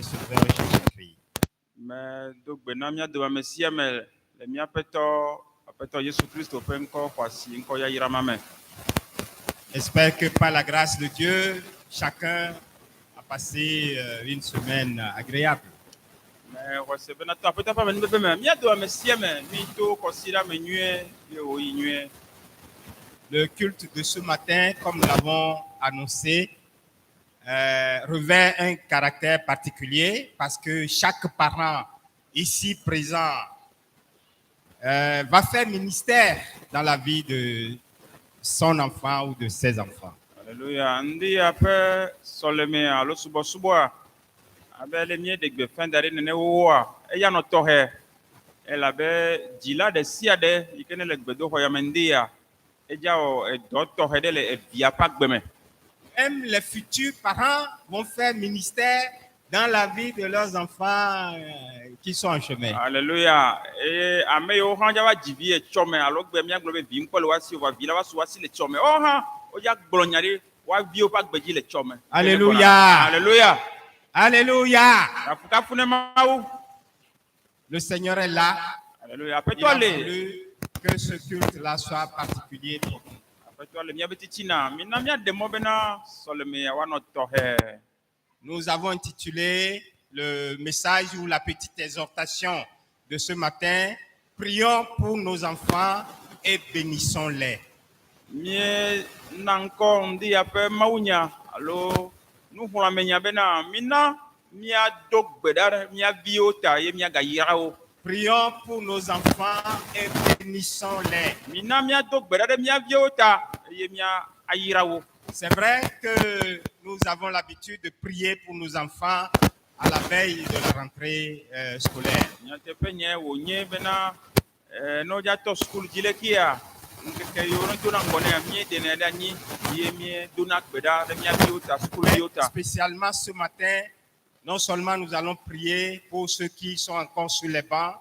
et Sauveur Jésus-Christ. Mais donc benamia de Messia mais le mia peto Jésus Christ ƒe ŋkɔ xɔasi ŋkɔ yayra ma me. J'espère que par la grâce de Dieu, chacun a passé une semaine agréable. Mais xɔse bena to aƒetɔ ƒe amenuveve me mia de Messia me mi to kɔsira me nyuie ye woyi nyuie. Le culte de ce matin, comme nous l'avons annoncé, revêt un caractère particulier parce que chaque parent ici présent va faire ministère dans la vie de son enfant ou de ses enfants. Alléluia. Ndi aƒe sɔleme alo subɔsubɔa abe le mie ɖegbe fin da ɖe nene wowoa eya nɔ tɔxɛ elabe dzila ɖe sia ɖe yi ke ne le gbedoxɔ ya me ndia edza wɔ edɔ tɔxɛ ɖe le evia ƒe agbe me. Même les futurs parents vont faire ministère dans la vie de leurs enfants qui sont en chemin. Alléluia. Et ame yiwo hã dza va dzi vi etsɔ me alo gbe míagblɔ be vi ŋkɔ le woasi o vi la va su woasi le tsɔ me o hã wodza gblɔ nya ɖe woaviwo ƒe agbe dzi le tsɔ me. Alléluia. Alléluia. Alléluia. Kafukafu ne Mawu. Le Seigneur est là. Alléluia. Il Aƒetɔ a le. voulu que ce culte-là soit particulier pour nous. Aƒetɔ le míaƒe titina mina míaɖe mɔ bena sɔlemea woanɔ tɔxɛ. Nous avons intitulé le message ou la petite exhortation de ce matin, prions pour nos enfants et bénissons-les. Mie na ŋkɔ ŋdi ya ƒe mawunya alo nuxlɔ̃amenya bena mina míado gbe ɖa ɖe mía viwo ta ye míagayra wo. Prions pour nos enfants et bénissons-les. Mina míado gbe ɖa ɖe mía viwo ta ye míayra wo. C'est vrai que nous avons l'habitude de prier pour nos enfants à la veille de la rentrée scolaire. Nyateƒe nye wònye bena ne wodza tɔ sukulu dzi le kia ŋkeke yiwo ne dona ŋgɔ nea míeɖenɛ ɖe anyi ye míedona gbe ɖa ɖe mía viwo ta sukuluviwo ta. Spécialement ce matin, non seulement nous allons prier pour ceux qui sont encore sur les bancs,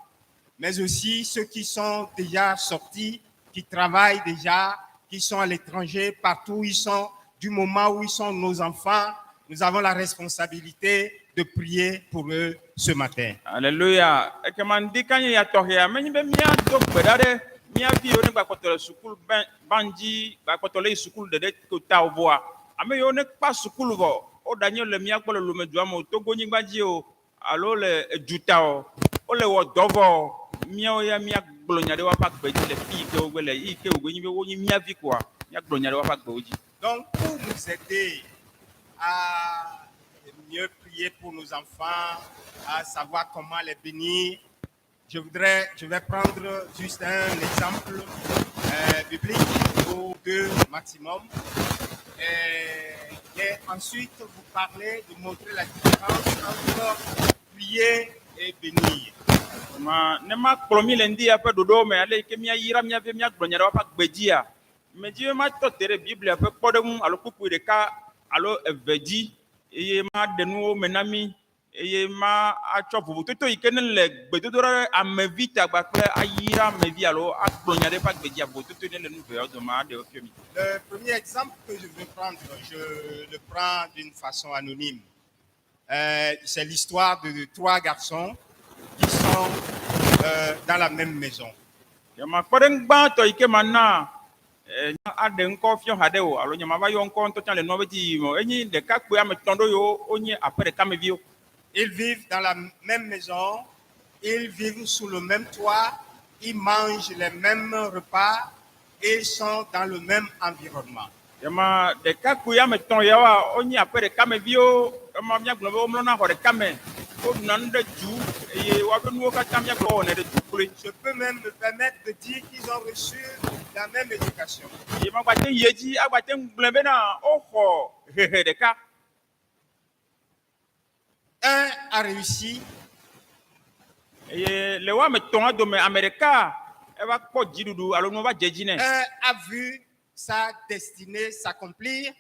mais aussi ceux qui sont déjà sortis, qui travaillent déjà, qui sont à l'étranger, partout où ils sont, du moment où ils sont nos enfants, nous avons la responsabilité de prier pour eux ce matin. Alléluia. Ekema ndi kanye ya tɔxɛa menye be míado gbe ɖa ɖe mía viwo ne gbakpɔtɔ le sukulu bandzi gbakpɔtɔ le yi sukulu ɖeɖe ko ta o vɔa ame yiwo ne kpa sukulu vɔ woɖanye le mía gbɔ le lomedua me o Togonyigba dzi o alo le eduta o wole wɔ dɔ vɔ o míawo ya míagblɔ nya ɖe woaƒe agbe dzi le fi yi ke wogbe le yi ke wògbe nyi be wonye mía vi koa míagblɔ nya ɖe woaƒe agbewo dzi. Donc pour nous aider à mieux prier pour nos enfants, à savoir comment les bénir, je vais prendre juste un exemple biblique ou deux maximum. Et ensuite, vous parlez de montrer la différence entre prier et bénir. Ne ma kplɔ mi le ŋdi ya ƒe ɖoɖo me ale yi ke míayra mía vie míagblɔ nya ɖe woaƒe agbe dzia me dzi be ma tɔ te ɖe Biblia ƒe kpɔɖeŋu alo kpukpui ɖeka alo eve dzi eye ma ɖe nuwo me na mí eye ma atsɔ vovototo yi ke ne le gbedodo ɖe amevi ta kple ayra amevi alo agblɔ nya ɖe ƒe agbe dzia vovototo ne le nu veawo dome aɖewo fia mi. Le premier exemple que je veux prendre, je le prends d'une façon anonyme. C'est l'histoire de trois garçons qui sont dans la même maison. Ma kpɔɖeŋu gbãtɔ yi ke ma na aɖe ŋkɔ fiɔ ha ɖe o alo nyama va yɔ ŋkɔ ŋutɔ tsã le nua be dzi yim o enyi ɖekakpui ame etɔ̃ ɖewo yiwo wonye aƒe ɖeka me viwo. Ils vivent dans la même maison, ils vivent sous le même toit, ils mangent les mêmes repas et ils sont dans le même environnement. Yama ɖekakpui ame etɔ̃ yawoa wonye aƒe ɖeka me viwo ema míagblɔ be womlɔna xɔ ɖeka me woɖuna nu ɖe dzu eye woaƒe nuwo katã míagblɔ wɔnɛ ɖe dukloe. Je peux même me permettre de dire qu'ils ont reçu la même éducation. Ye magbate yi edzi agbate ŋgblẽ bena woxɔ hehe ɖeka. Un a réussi. Eye le wo ame etɔ̃a dome ame ɖeka eva kpɔ dziɖuɖu alo nua va dze dzi nɛ. Un a vu sa destinée s'accomplir.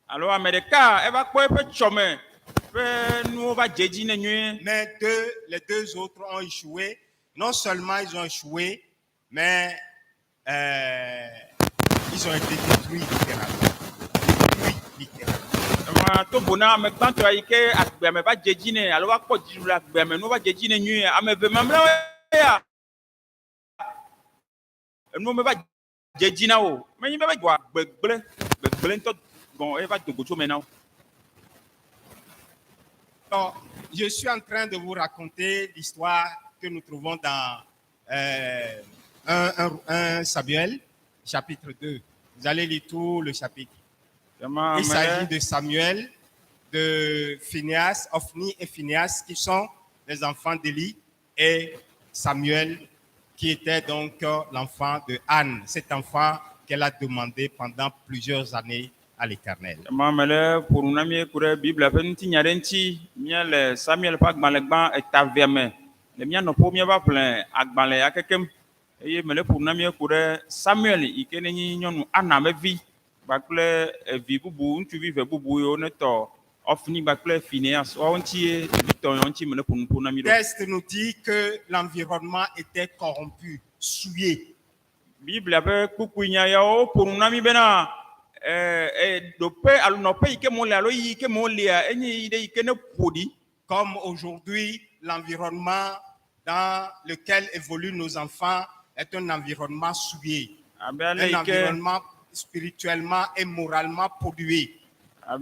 Alo ame ɖeka eva kpɔ eƒe tsɔme ƒe nuwo va dze dzi nɛ nyuie. Mais les deux autres ont échoué. Non seulement ils ont échoué, mais ils ont été détruits littéralement. to bona ame gbãtɔ yi ke agbe me va dze dzi nɛ alo va kpɔ dziɖuɖu le agbe me no va dze dzi nɛ nyuie ame eve mamlɛawo ya enu me va dze dzi na wo menyi be va gbegble ŋutɔ gɔn eva do go tso me na wo. Alors, je suis en train de vous raconter l'histoire que nous trouvons dans 1 Samuel, chapitre 2. Vous allez lire tout le chapitre. Il s'agit de Samuel, de Phineas, Ophni et Phineas, qui sont les enfants d'Élie, et Samuel, qui était donc l'enfant de Anne, cet enfant qu'elle a demandé pendant plusieurs années à l'Éternel. Mamele pour nous amener pour la Bible fen ti nya denti mia le Samuel pa gbalẽ gba etavia me le mia no po mia va plein agbalẽ akekem eye mele pour nous amener pour Samuel ikene nyi nyɔnu Anna me vi bakple vi bubu ŋutsuvi ve bubu yo ne tɔ Ophni bakple Phineas wa ŋuti vitɔ yo ŋuti mele pour nous amener. Le texte nous dit que l'environnement était corrompu, souillé. Bible abe kuku nya yawo pour nous amener bena comme aujourd'hui, l'environnement dans lequel évoluent nos enfants est un environnement souillé, un environnement spirituellement et moralement pollué. La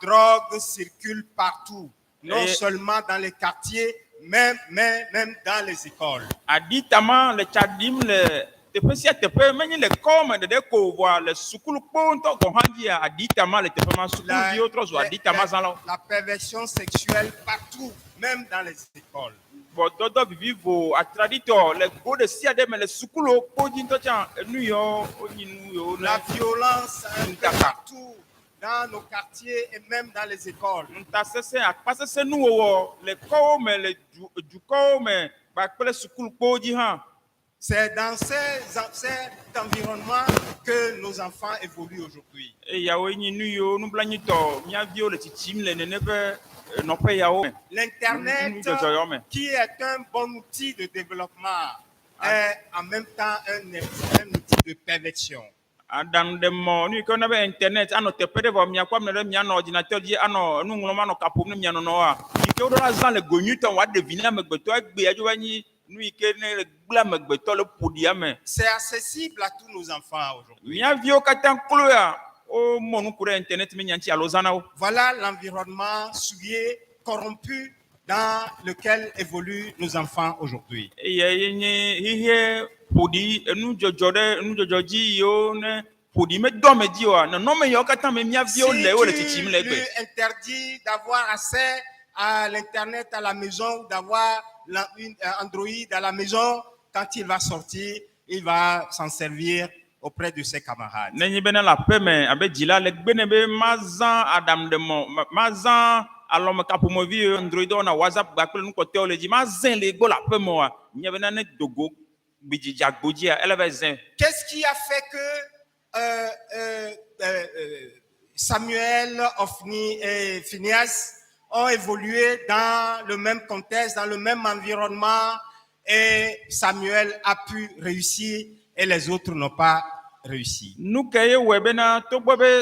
drogue circule partout, non seulement dans les quartiers, même dans les écoles. La perversion sexuelle partout, même dans les écoles. La violence partout dans nos quartiers et même dans les écoles. C'est dans cet environnement que nos enfants évoluent aujourd'hui. L'Internet, qui est un bon outil de développement, est en même temps un outil de perversion. Internet c'est accessible à tous nos enfants aujourd'hui. Voilà l'environnement souillé, corrompu dans lequel évoluent nos enfants aujourd'hui. Si tu lui interdis d'avoir accès à l'internet à la maison ou d'avoir Android à la maison, quand il va sortir, il va s'en servir auprès de ses camarades. Qu'est-ce qui a fait que Samuel, Ophni et Phineas ont évolué dans le même contexte, dans le même environnement, et Samuel a pu réussir et les autres n'ont pas réussi?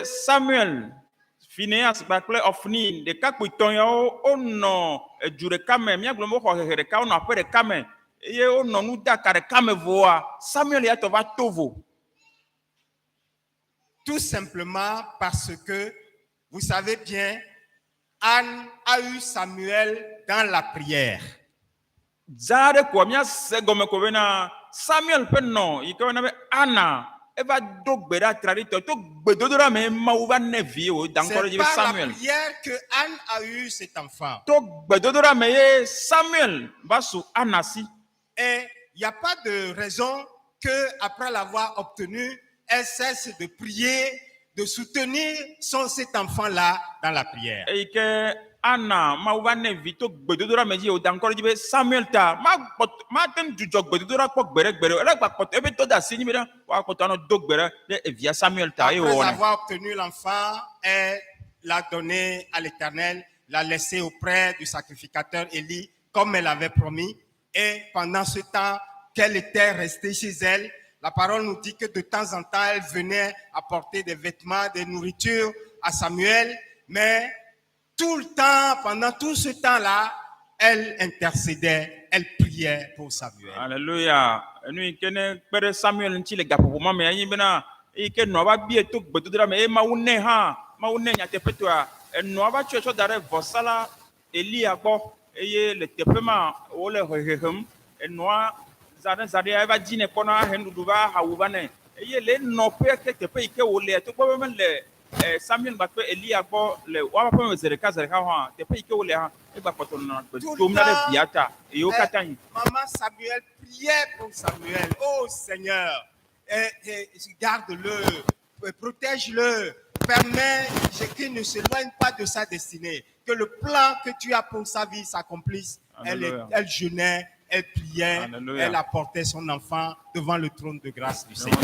Samuel, Phineas, bakple Ophni, de kakuiton yo ono jure kame, mia glomo ko here ka ono apere kame, ye ono nu dakare kame voa, Samuel ya to va tovo. Tout simplement parce que, vous savez bien, Anne a eu Samuel dans la prière. Zare ko mia segome ko bena Samuel penno, ikona be Anna. C'est pas la prière que Anne a eu cet enfant. Et il n'y a pas de raison qu'après l'avoir obtenu, elle cesse de prier, de soutenir cet enfant-là dans la prière. Anna, ma wane vito gbedodora meji o dankoro jibe Samuel ta ma ten jujo gbedodora ko gbere ele gba poto ebe to da sini bena wa poto no do gbere de via Samuel ta e Après avoir obtenu l'enfant, elle l'a donné à l'Éternel l'a laissée auprès du sacrificateur Élie, comme elle avait promis. Et pendant ce temps qu'elle était restée chez elle, la parole nous dit que de temps en temps, elle venait apporter des vêtements, des nourritures à Samuel, mais tout le temps, pendant tout ce temps-là, elle intercédait, elle priait pour Samuel. Alléluia. Nous ikene pere Samuel nti le gapo ma me yin bena ike no ba bi eto gbedodra me ma wonne ha ma wonne nya tepeto a no ba chwe dare vosala Eli agbo eye le tepema wo le hehem no zade eva jine kona hendu ba hawuba ne eye le no pe ke tepe ike wo le to gbo me le Samuel ba pe Eli agbo le wa ba pe zereka ha tepe ike wo le ha e ba poto na dom na de biata e yo katan. Maman Samuel priait pour Samuel. Oh Seigneur, garde-le, protège-le, permets qu'il ne s'éloigne pas de sa destinée, que le plan que tu as pour sa vie s'accomplisse. Elle jeûnait, elle priait, Alléluia. elle apportait son enfant devant le trône de grâce du Seigneur.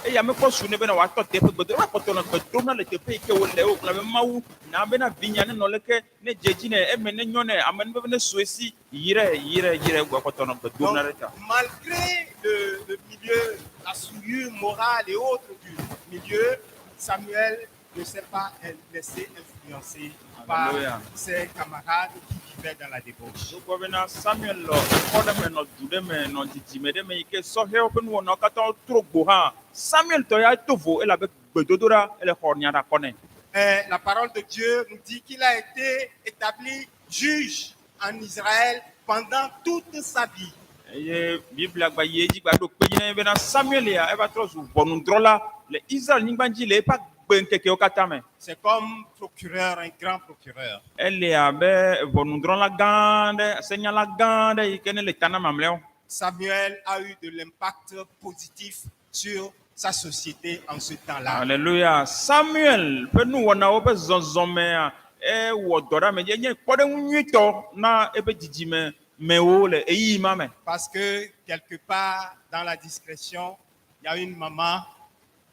E me ko sune bena wa to tepe gbedo wa ko to na gbedo na le tepe ke wo le o kla be mawu na bena vinya ne no leke ne jeji ne e me ne nyone amen be ne suesi yire gwa ko to na gbedo na reta. Malgré le milieu, la souillure morale et autres du milieu, Samuel ne s'est pas laissé influencer par ses camarades qui vivaient dans la débauche. Ko bena Samuel lo ko da me no dude me no titime de me ke so he open wo no ka to trogbo ha Samuel to ya tovo et la bedodora et le horniara connaît. La parole de Dieu nous dit qu'il a été établi juge en Israël pendant toute sa vie. Et Bible a yeji ba do pe yin bena Samuel ya e ba trozu bonu drola le Israël ni banji le pa benkeke o katame. C'est comme procureur, un grand procureur. Elle a be bonu drola gande senya la gande ikene le tana mamleo. Samuel a eu de l'impact positif sur sa société en ce temps-là. Alléluia. Samuel peut nous wona o be zonzome e wodora me ye ko de nwito na e be didime me o le eyi mame. Parce que quelque part dans la discrétion, il y a une maman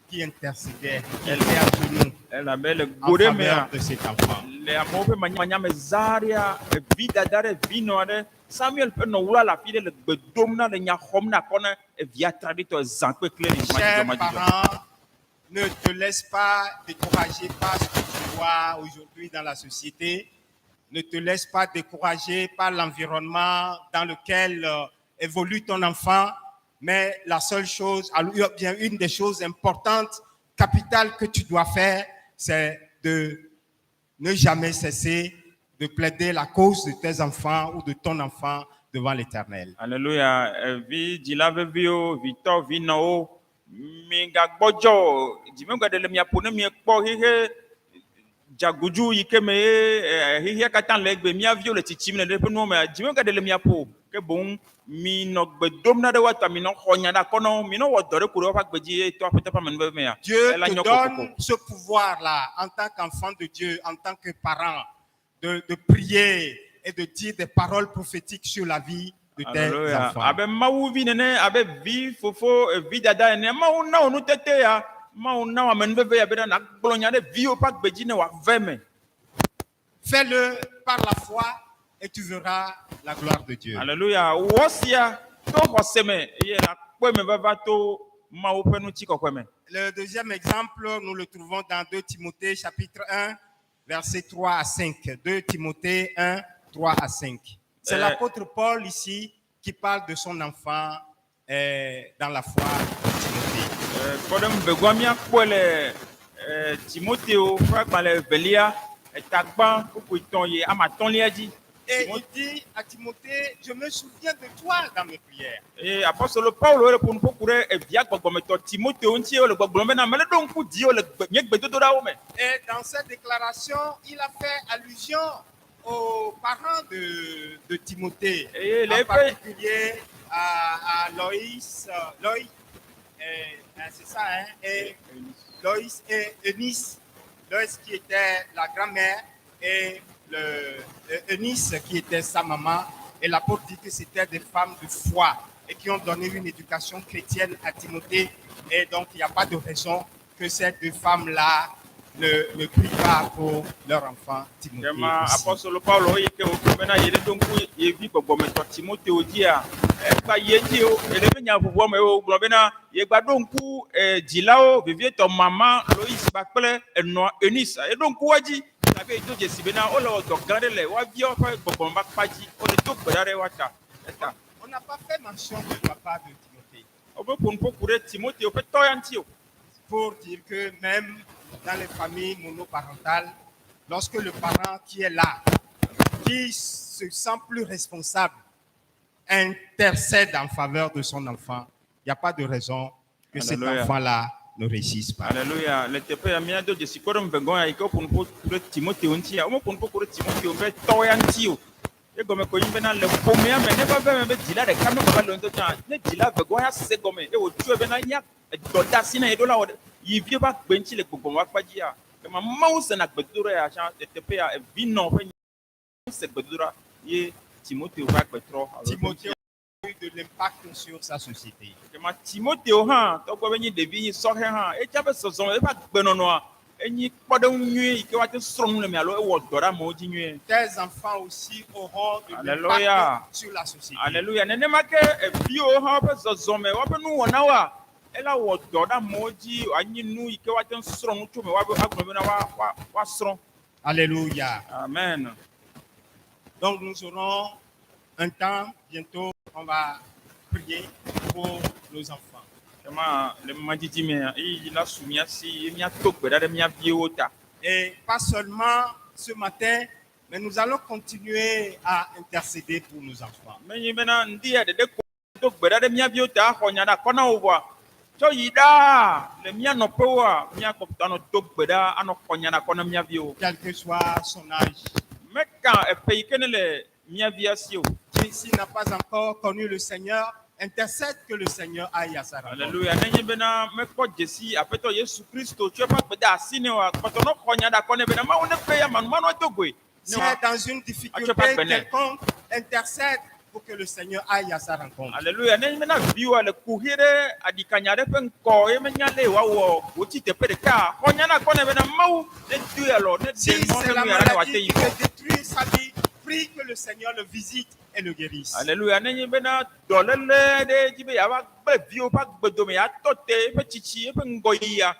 qui intercédait, elle est à genoux. Elle a belle en faveur de cet enfant. Le amope manya mezaria vida dare vino de Samuel peut no wula la fille le bedomna le nya homna kona e via tradito zankwe clé. Chers parents, ne te laisse pas décourager par ce que tu vois aujourd'hui dans la société. Ne te laisse pas décourager par l'environnement dans lequel évolue ton enfant. Mais la seule chose, bien une des choses importantes, capitales que tu dois faire, c'est de ne jamais cesser de plaider la cause de tes enfants ou de ton enfant devant l'Éternel. Alléluia. Vi dilave vio Victor vinao minga gbojo jimenga de le mia pone mi ekpo hihe jaguju ikeme hihe katan legbe mia vio le titimne de peno me jimenga de le mia po ke bon mi no gbedomna de wata mi no honya da kono mi no wodore kuro pa gbeji to apeta pa menbe me ya. Dieu te donne ce pouvoir-là en tant qu'enfant de Dieu, en tant que parent, de prier et de dire des paroles prophétiques sur la vie de tes enfants. Abe mawu vi nene abe vi fofo vi dada ne mawu na onu tete ya mawu na wa menbe ya beda na gbolonya de vi o pa gbeji ne wa veme. Fais-le par la foi et tu verras la gloire de Dieu. Alléluia. Wosia to hoseme ye na kweme baba to mawu penu chiko kweme. Le deuxième exemple, nous le trouvons dans 2 Timothée chapitre 1 versets 3 à 5. 2 Timothée 1 3 à 5. C'est l'apôtre Paul ici qui parle de son enfant dans la foi de Timothée. Et il dit à Timothée, je me souviens de toi dans mes prières. Et apôtre Paul Et dans cette déclaration, il a fait allusion aux parents de Timothée, en particulier à Loïs, c'est ça, hein, et Loïs et Eunice, Loïs qui était la grand-mère et Eunice qui était sa maman. Et l'apôtre dit que c'était des femmes de foi et qui ont donné une éducation chrétienne à Timothée Et donc, il n'y a pas de raison que ces deux femmes-là ne prient pas pour leur enfant Timothée Kema aussi. apostolo Paulo yi ke o mena yele donku yevi gbogbo to Timoteo dia e ba yeji o ele be nya vuvu mo o glo bena ye gba donku dilao vivie to mama Lois ba pele eno Eunice e donku waji na be to jesi bena o lo to grande le wa vi o fa gbogbo ba paji o le to gbadare wata eta On n'a pas fait mention du papa de Timothée o be kun pokure Timoteo pe to yanti o pour dire que même dans les familles monoparentales, lorsque le parent qui est là, qui se sent plus responsable, intercède en faveur de son enfant, il n'y a pas de raison que cet Alléluia. enfant-là ne réussisse pas. Alléluia. Le tepe ya mia do jesi kodom vengon ya iko kun pokure Timoteo nti ya o mo kun pokure Timoteo be to yanti o e gome ko yimbe na le pomme ya me ne ba be me be dila de kame ko ba lo nto tan ne dila vengon ya se gome e o tu be na nya do da sina e do la o yi vie ba gbenchi le gbogbo wa paji ya ke ma mawu se na gbedura ya chan tepe ya vi no fe se gbedura ye Timoteo va gbetro Timothée a eu de l'impact sur sa société. ke ma Timoteo ha to gbo be ni devi ni so he ha e chabe so so e ba gbenono a enyi kpode nwie ke wa te srom le mi alo e wo dora mo ji nwie Tes enfants aussi auront de Alléluia. l'impact sur la société. Alléluia. Nene make bio ha pe zozome wa pe nu wona wa ela wo doda moji anyi nu ike wa ten sro nu tume wa be agbo na wa sro. Alléluia. Amen. Donc nous aurons un temps, bientôt, on va prier pour nos enfants. Kema le majiji me i la sumia si mi atok be da mi bio ta. Et pas seulement ce matin, mais nous allons continuer à intercéder pour nos enfants. Me yi bena ndia de ko tok be da mi bio ta ho nya da kona wo so yida le mi no pewa mi akopta no tok be da ano konya na kona mi bio. Quel que soit son âge. Meka e pe kenele mi via si o. S'il n'a pas encore connu le Seigneur, intercède que le Seigneur aille à sa rencontre. Alléluia. Nenye bena me ko jesi apeto Yesu Kristo tu pa pe da sine wa kotono konya da kone bena ma one pe ya manu to gwe. S'il est dans une difficulté quelconque, intercède pour que le Seigneur aille à sa rencontre. Alléluia. Nenye bena biwa le kuhire adikanya de pen ko e menya le wa wo oti te pe de ka konya na kone bena mau ne tu ya lo ne Si de mo c'est la ne ya na wa te maladie yi. qui veut détruire sa vie, prie que le Seigneur le visite et le guérisse. Alléluia. Nenye bena dolele de jibe ya ba be bio pa gbedo me ya tote pe chichi pe ngoyi ya.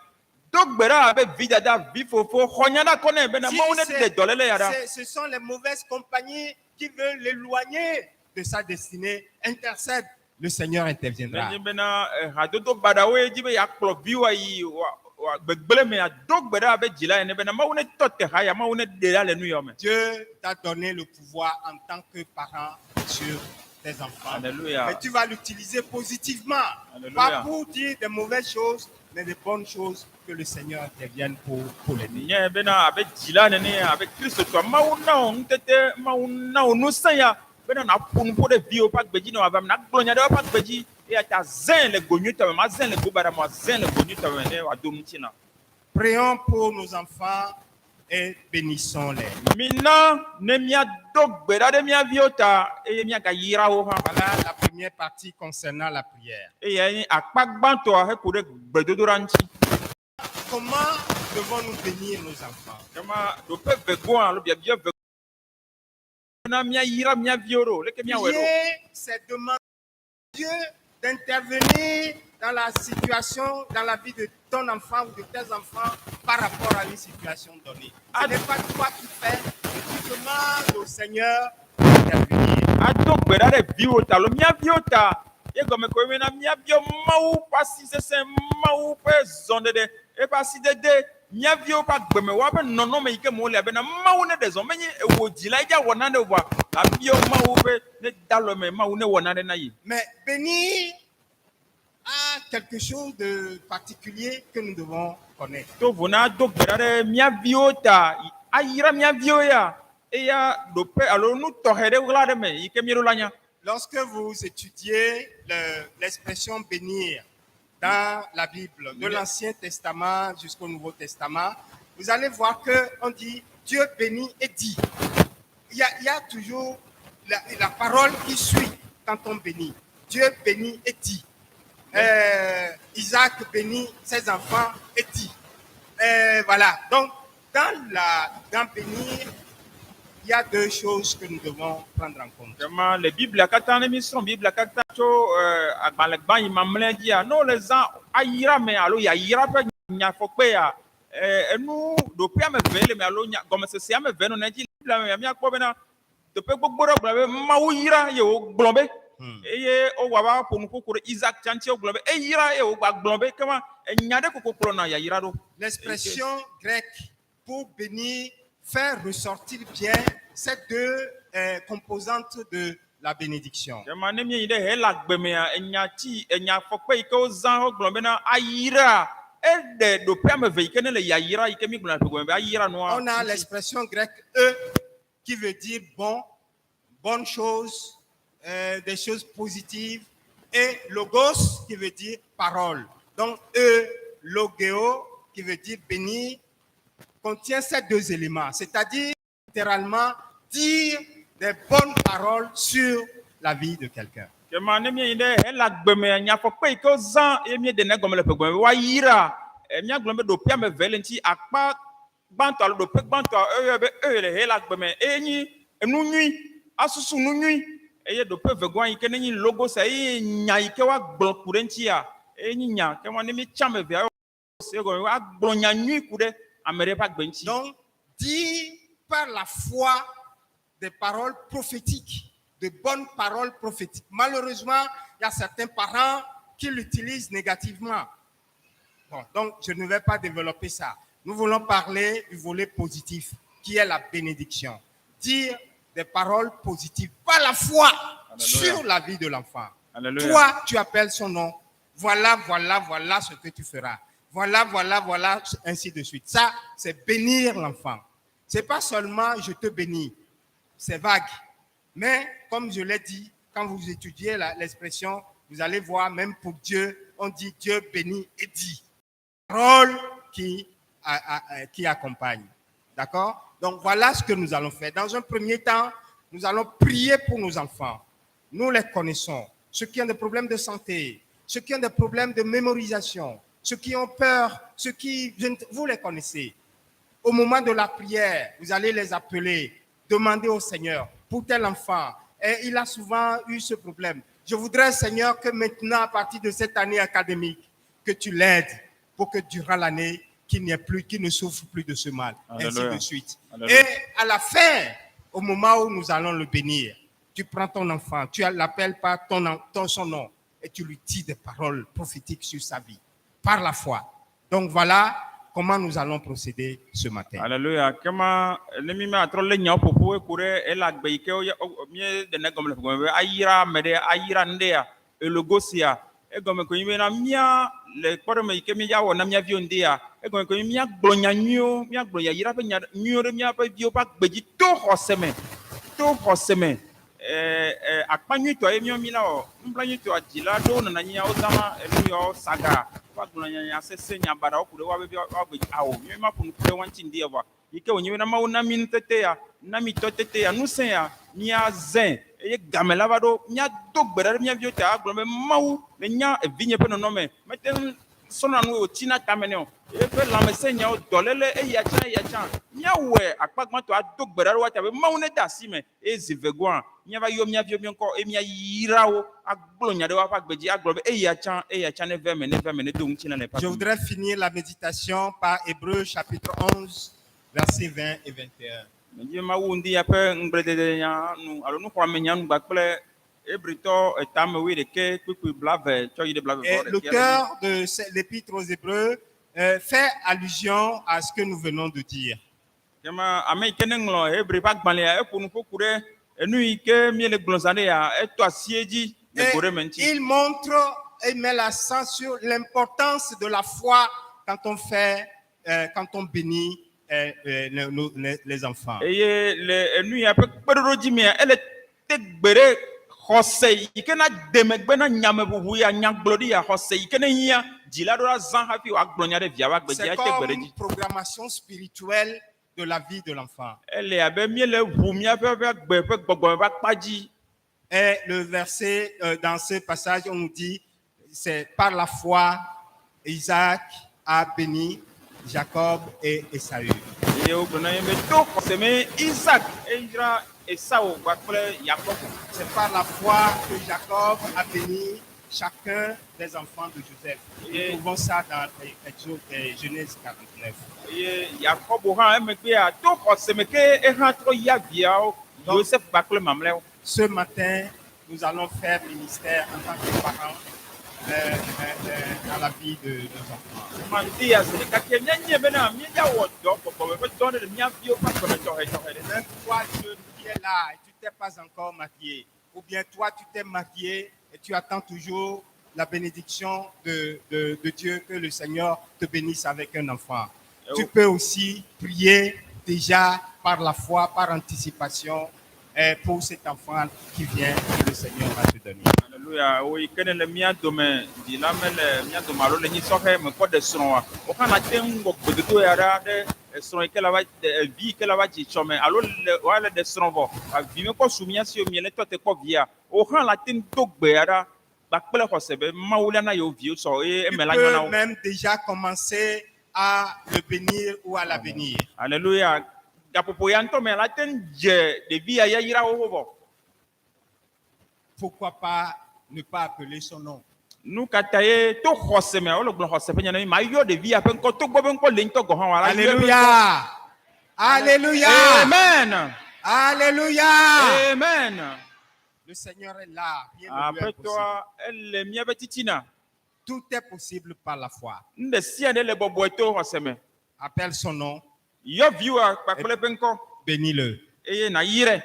Donc bera be vida da vifofo konya na kone bena Si mau ne de dolele ya da. ce sont les mauvaises compagnies qui veulent l'éloigner de sa destinée. Intercède, le Seigneur interviendra. Nenye bena hadodo badawe jibe ya klo biwa yi wa gbegbele me ya dog beda be jila ne bena ma une tote ha ya ma une de la le nu yo me. Dieu t'a donné le pouvoir en tant que parent sur tes enfants. Alléluia. Mais tu vas l'utiliser positivement. Alléluia. Pas pour dire des mauvaises choses, mais des bonnes choses que le Seigneur intervienne pour l'aider. Nye bena abe jila ne ne abe Kristo to ma una on tete ma una onu saya bena na pun po de bio pa gbeji no ava na glonya de pa gbeji e ata zen le gonyu ta ma zen le gobara ma zen le gonyu ta ne wa do mutina. Prions pour nos enfants et bénissons-les. Mina ne mia dog beda de mia viota e mia ga yira wo ha. Voilà la première partie concernant la prière. E ya ni akpagbanto a he ko de gbedodoranti. Comment devons-nous bénir nos enfants? Kama do pe vegoa lo bia bia na mia yira mia vioro le ke mia wero. Prier, c'est demander à Dieu d'intervenir dans la situation, dans la vie de ton enfant ou de tes enfants par rapport à une situation donnée. Ce n'est pas toi qui fais, mais tu demandes au Seigneur d'intervenir. Ato gbeda de viota lo mia viota. E gome ko me na mia bio mau pasi se mau pe zonde de e pasi de mia vio pa gbeme wa be nono me ike mo le be na mau ne de zo menyi e wo jila ja wona de wa la bio mau pe ne dalo me mau ne wona de na yi. Mais bénir a quelque chose de particulier que nous devons connaître. To vona do gbeda de mia viota ayira mia vioya e ya do pe alo nu to hede wala de me ike mi ro lanya. Lorsque vous étudiez l'expression bénir dans la Bible, de l'Ancien Testament jusqu'au Nouveau Testament, vous allez voir qu'on dit Dieu bénit et dit. Il y a toujours la parole qui suit quand on bénit. Dieu bénit et dit. Isaac bénit ses enfants et dit. Voilà. Donc, dans bénir, il y a deux choses que nous devons prendre en compte. Vraiment, les Bibles à kata l'émission Bible à kata cho agbalagba imamle dia no les gens ayira mais allo ya yira pe nya fokpe ya enu do pe ame vele mais allo nya comme c'est ame veno na di la mi akpo bena de pe gbogbo ro gblombe ma wo yira ye o gblombe eye o wa ba ponu kokoro Isaac chanti o gblombe e yira ye o gba gblombe kama nya de kokoro na ya yira do. L'expression grecque pour bénir fait ressortir bien ces deux composantes de la bénédiction. On a l'expression grecque qui veut dire bon, bonne chose, des choses positives, et logos qui veut dire parole. Donc logéo qui veut dire bénir contient ces deux éléments, c'est-à-dire littéralement dire des bonnes paroles sur la vie de quelqu'un. Donc, dire par la foi des paroles prophétiques, de bonnes paroles prophétiques. Malheureusement, il y a certains parents qui l'utilisent négativement. Bon, donc, je ne vais pas développer ça. Nous voulons parler du volet positif, qui est la bénédiction. Dire des paroles positives par la foi. Alléluia. Sur la vie de l'enfant. Alléluia. Toi, tu appelles son nom. Voilà ce que tu feras. Voilà, ainsi de suite. Ça, c'est bénir l'enfant. Ce n'est pas seulement je te bénis. C'est vague. Mais, comme je l'ai dit, quand vous étudiez l'expression, vous allez voir, même pour Dieu, on dit Dieu bénit et dit. Parole qui accompagne. D'accord? Donc, voilà ce que nous allons faire. Dans un premier temps, nous allons prier pour nos enfants. Nous les connaissons. Ceux qui ont des problèmes de santé, ceux qui ont des problèmes de mémorisation, ceux qui ont peur, vous les connaissez. Au moment de la prière, vous allez les appeler, demander au Seigneur pour tel enfant. Et il a souvent eu ce problème. Je voudrais, Seigneur, que maintenant, à partir de cette année académique, que tu l'aides pour que durant l'année, qu'il ne souffre plus de ce mal. Alléluia. Ainsi de suite. Alléluia. Et à la fin, au moment où nous allons le bénir, tu prends ton enfant, tu l'appelles par son nom et tu lui dis des paroles prophétiques sur sa vie, par la foi. Donc voilà comment nous allons procéder ce matin. Alléluia. Comment les a trollé nya popo ekure ela gbeike mie de negom le ayira mede ayira ndea elogosia egome ko yime na mia le kpɔɖe me yi ke mi ya wɔ na mia viwo ndia egome ko mia gblɔ nya nyuiwo mia gblɔ yayira ƒe nya nyuiwo ɖe miaƒe viwo ƒe agbedzi to xɔse me akpa nyuitɔ ye mi la wɔ nubla nyuitɔ dzila ɖewo nana nyia wo zama enu yawo saga wa gblɔ nya sese nya baɖa wo ku ɖe woabe woagbedzi awo mi ma ƒo nu ku ɖe wa ŋuti ndia vɔa yi ke wònye na mawo na mi nutete ya na mi tɔ tete ya ŋusẽ ya mia zẽ eye game la va ɖo mia do gbe ɖa ɖe mia viwo ta agblɔ be mawu le nya evinye ƒe nɔnɔme mete ŋu sɔna nu wòtina tame nɛ o eƒe lãmesẽ nyawo dɔléle eya tsã miawɔe akpa gbãtɔ ado gbe ɖa ɖe woata be mawu ne de asi me eye zi vegoa miava yɔ mia viwo miaŋkɔ eye miayira wo agblɔ nya ɖe woaƒe agbedzi agblɔ be eya tsã ne ve me ne do ŋuti na le Je voudrais finir la méditation par Hébreux chapitre 11 versets 20 et 21. Et le cœur de l'épître aux Hébreux fait allusion à ce que nous venons de dire. Il montre et met l'accent sur l'importance de la foi quand on bénit les enfants. C'est comme une programmation spirituelle de la vie de l'enfant. Et le verset, dans ce passage, on nous dit, c'est par la foi, Isaac a béni Jacob et Ésaü. eye wogblɔ na ye be to xɔse me Isaac eyra Esau kpakple Yakobo. C'est par la foi que Jacob a béni chacun des enfants de Joseph. Nous trouvons ça dans Exode, Genèse 49. Eye Yakobo hã emegbea to xɔse me ke ehã trɔ ya viawo Joseph kpakple mamlɛwo. Ce matin, nous allons faire ministère en tant que parents dans la vie de nos enfants. Mandi ya se ɖeka ke míanye bena míedza wɔ dɔ bɔbɔ ƒe dɔ ɖe le mía viwo ƒe aƒeme tɔxɛtɔxɛ ɖe. Même toi, jeune qui es là et tu t'es pas encore marié, ou bien toi, tu t'es marié et tu attends toujours la bénédiction de Dieu, que le Seigneur te bénisse avec un enfant. Tu peux aussi prier déjà par la foi, par anticipation, pour cet enfant qui vient, que le Seigneur va te donner. Alléluia. Oui, que ne le mía dome di la me le mía dome alo le nyi sɔhɛ me kɔ de srɔ̃a. O kana te ŋu wɔ gbedodo ya ɖa ɖe srɔ̃ yi ke la va vi yi ke la va dzi tsɔ me alo le wa le de srɔ̃ vɔ. Vi me kɔ su mía si o mía le tɔ te kɔ via. O hã la te ŋu do gbe ya ɖa kpakple xɔse be Mawu la na yewo viwo sɔ eye Tu eme la nyɔ na peux wo. même déjà commencer à le bénir ou à la bénir. Alléluia. Gaƒoƒo ya ŋutɔ me la te ŋu dze ɖevi ya yayrawo vɔ. Pourquoi pas ne pas appeler son nom? Nu katã ye to xɔse me wole gblɔ xɔse ƒe nya na mi ma yɔ ɖevi ya ƒe ŋkɔ togbɔ be ŋkɔ le ŋutɔ gɔ hã wa la yɔ eƒe ŋkɔ. Alléluia! Alléluia! Amen. Alléluia! Amen. Le Seigneur est là. Rien ne lui est impossible. Aƒetɔa ele míaƒe titina. Tout est possible par la foi. Nu ɖe sia ɖe le bɔbɔe to xɔse me. Appelle son nom, Yɔ viwoa kpakple eƒe ŋkɔ bénis-le. eye nàyrae.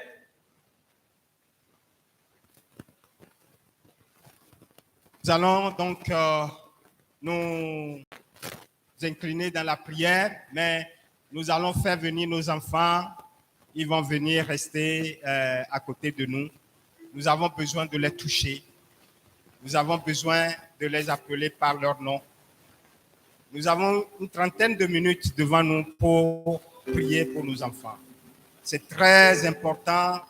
Nous allons donc nous incliner dans la prière, mais nous allons faire venir nos enfants. Ils vont venir rester à côté de nous. Nous avons besoin de les toucher. Nous avons besoin de les appeler par leur nom. Nous avons une trentaine de minutes devant nous pour prier pour nos enfants. C'est très important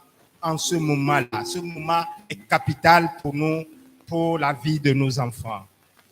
en ce moment-là. Ce moment est capital pour nous, pour la vie de nos enfants.